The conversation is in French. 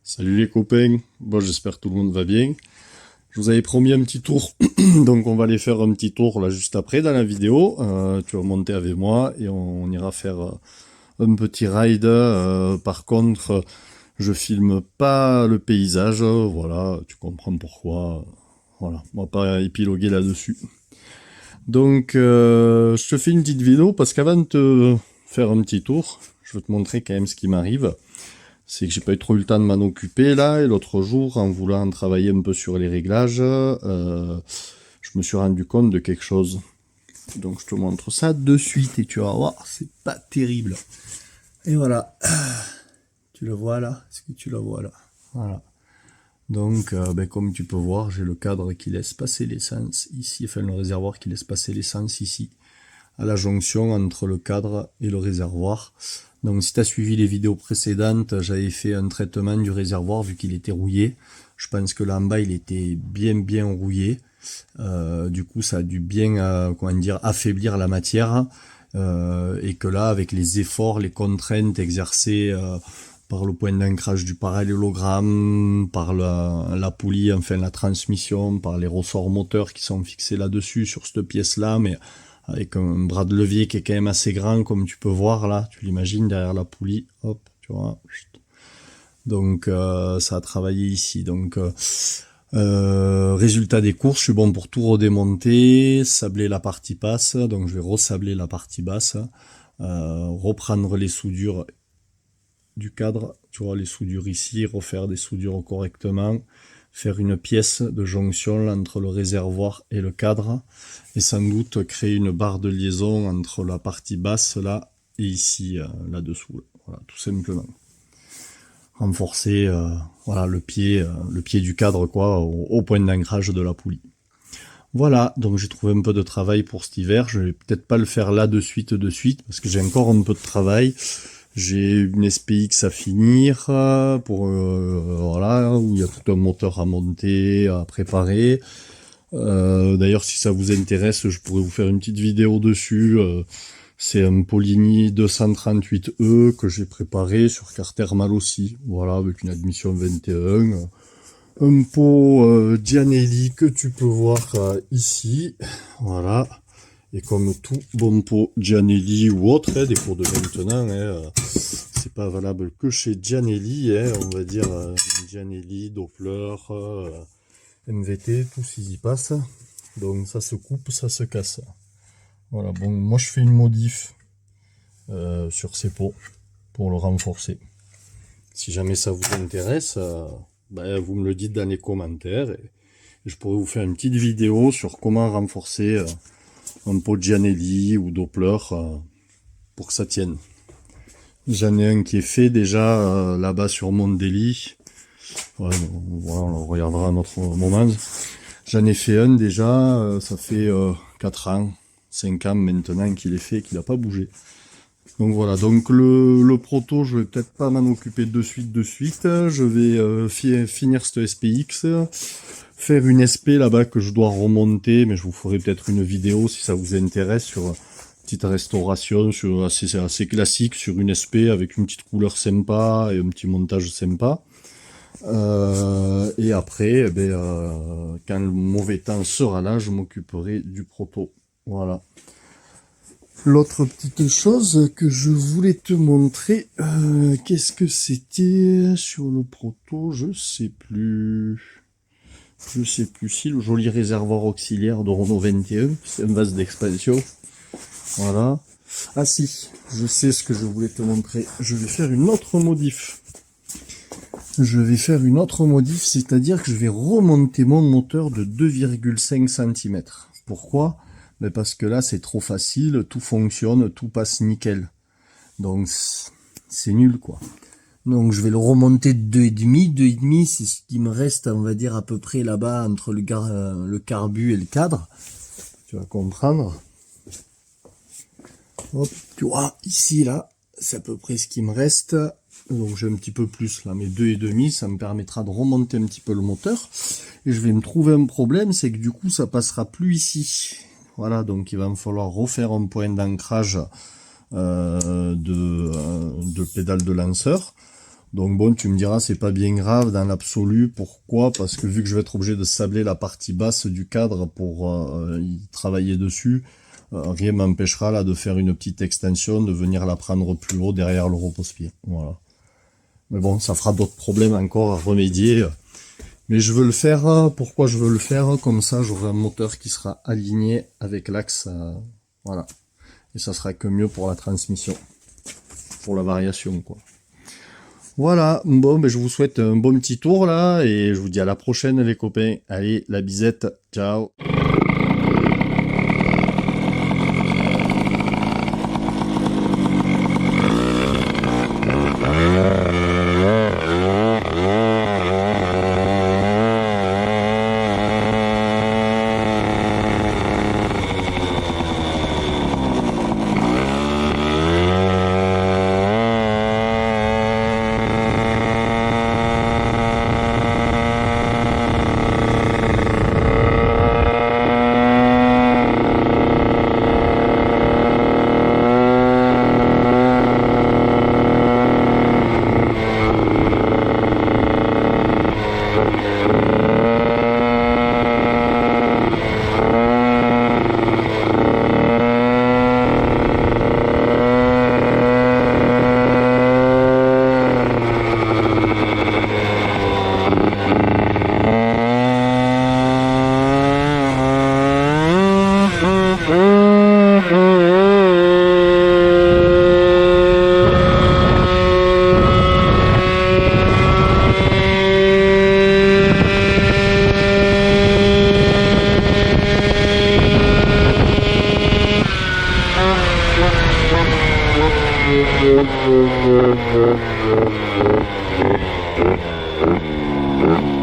Salut les copains, bon j'espère que tout le monde va bien. Je vous avais promis un petit tour, donc on va aller faire un petit tour là juste après dans la vidéo. Tu vas monter avec moi et on ira faire un petit ride. Par contre, je filme pas le paysage, voilà, tu comprends pourquoi. Voilà, on va pas épiloguer là-dessus. Donc je te fais une petite vidéo parce qu'avant de te faire un petit tour, je veux te montrer quand même ce qui m'arrive. C'est que j'ai pas eu trop eu le temps de m'en occuper là, et l'autre jour, en voulant travailler un peu sur les réglages, je me suis rendu compte de quelque chose. Donc je te montre ça de suite et tu vas voir, c'est pas terrible. Et voilà, tu le vois là? Est-ce que tu le vois là? Voilà. Donc comme tu peux voir, j'ai le cadre qui laisse passer l'essence ici, enfin le réservoir qui laisse passer l'essence ici, à la jonction entre le cadre et le réservoir. Donc si tu as suivi les vidéos précédentes, j'avais fait un traitement du réservoir vu qu'il était rouillé. Je pense que là en bas il était bien rouillé. Du coup ça a dû bien affaiblir la matière. Et que là avec les efforts, les contraintes exercées par le point d'ancrage du parallélogramme, par la poulie, enfin la transmission, par les ressorts moteurs qui sont fixés là-dessus sur cette pièce-là, mais avec un bras de levier qui est quand même assez grand, comme tu peux voir là, tu l'imagines derrière la poulie, hop, tu vois. Donc ça a travaillé ici. Donc résultat des courses, je suis bon pour tout redémonter, sabler la partie basse, donc je vais ressabler la partie basse, reprendre les soudures du cadre, tu vois, les soudures ici, refaire des soudures correctement, faire une pièce de jonction entre le réservoir et le cadre, et sans doute créer une barre de liaison entre la partie basse là et ici, là-dessous, voilà, tout simplement. Renforcer voilà, le pied du cadre quoi, au point d'ancrage de la poulie. Voilà, donc j'ai trouvé un peu de travail pour cet hiver. Je vais peut-être pas le faire là de suite, parce que j'ai encore un peu de travail. J'ai une SPX à finir, voilà, où il y a tout un moteur à monter, à préparer. D'ailleurs, si ça vous intéresse, je pourrais vous faire une petite vidéo dessus. C'est un Polini 238E que j'ai préparé sur carte thermale aussi, voilà, avec une admission 21. Un pot Gianelli que tu peux voir ici, voilà. Et comme tout bon pot Gianelli ou autre, des pots de maintenant, c'est pas valable que chez Gianelli, on va dire Gianelli, Doppler, MVT, tout s'y passe. Donc ça se coupe, ça se casse. Voilà, bon, moi je fais une modif sur ces pots pour le renforcer. Si jamais ça vous intéresse, vous me le dites dans les commentaires et je pourrais vous faire une petite vidéo sur comment renforcer un pot Gianelli ou Doppler pour que ça tienne. J'en ai un qui est fait déjà là-bas sur Mondelli. Ouais, voilà, on le regardera à un autre moment. J'en ai fait un déjà, ça fait 4 ans, 5 ans maintenant qu'il est fait, qu'il n'a pas bougé. Donc voilà, donc le proto, je vais peut-être pas m'en occuper de suite. Je vais finir cette SPX, faire une SP là-bas que je dois remonter, mais je vous ferai peut-être une vidéo si ça vous intéresse sur petite restauration sur assez classique sur une SP avec une petite couleur sympa et un petit montage sympa. Et après, quand le mauvais temps sera là, je m'occuperai du proto. Voilà. L'autre petite chose que je voulais te montrer, qu'est-ce que c'était sur le proto, je sais plus. Je sais plus si le joli réservoir auxiliaire de Renault 21, c'est un vase d'expansion. Voilà. Ah si, je sais ce que je voulais te montrer. Je vais faire une autre modif. C'est-à-dire que je vais remonter mon moteur de 2,5 cm. Pourquoi? Parce que là c'est trop facile, tout fonctionne, tout passe nickel. Donc c'est nul quoi. Donc je vais le remonter de 2,5. 2,5 c'est ce qui me reste, on va dire à peu près là-bas entre le carbu et le cadre. Tu vas comprendre. Hop, tu vois, ici là, c'est à peu près ce qui me reste. Donc j'ai un petit peu plus là, mais 2,5, ça me permettra de remonter un petit peu le moteur. Et je vais me trouver un problème, c'est que du coup ça passera plus ici. Voilà, donc il va me falloir refaire un point d'ancrage de pédale de lanceur. Donc bon, tu me diras, c'est pas bien grave dans l'absolu. Pourquoi? Parce que vu que je vais être obligé de sabler la partie basse du cadre pour y travailler dessus, rien m'empêchera là de faire une petite extension, de venir la prendre plus haut derrière le repose-pied. Voilà. Mais bon, ça fera d'autres problèmes encore à remédier. Mais je veux le faire. Pourquoi je veux le faire? Comme ça, j'aurai un moteur qui sera aligné avec l'axe. Voilà. Et ça sera que mieux pour la transmission. Pour la variation, quoi. Voilà, bon, ben je vous souhaite un bon petit tour là, et je vous dis à la prochaine les copains. Allez, la bisette, ciao. Thank you.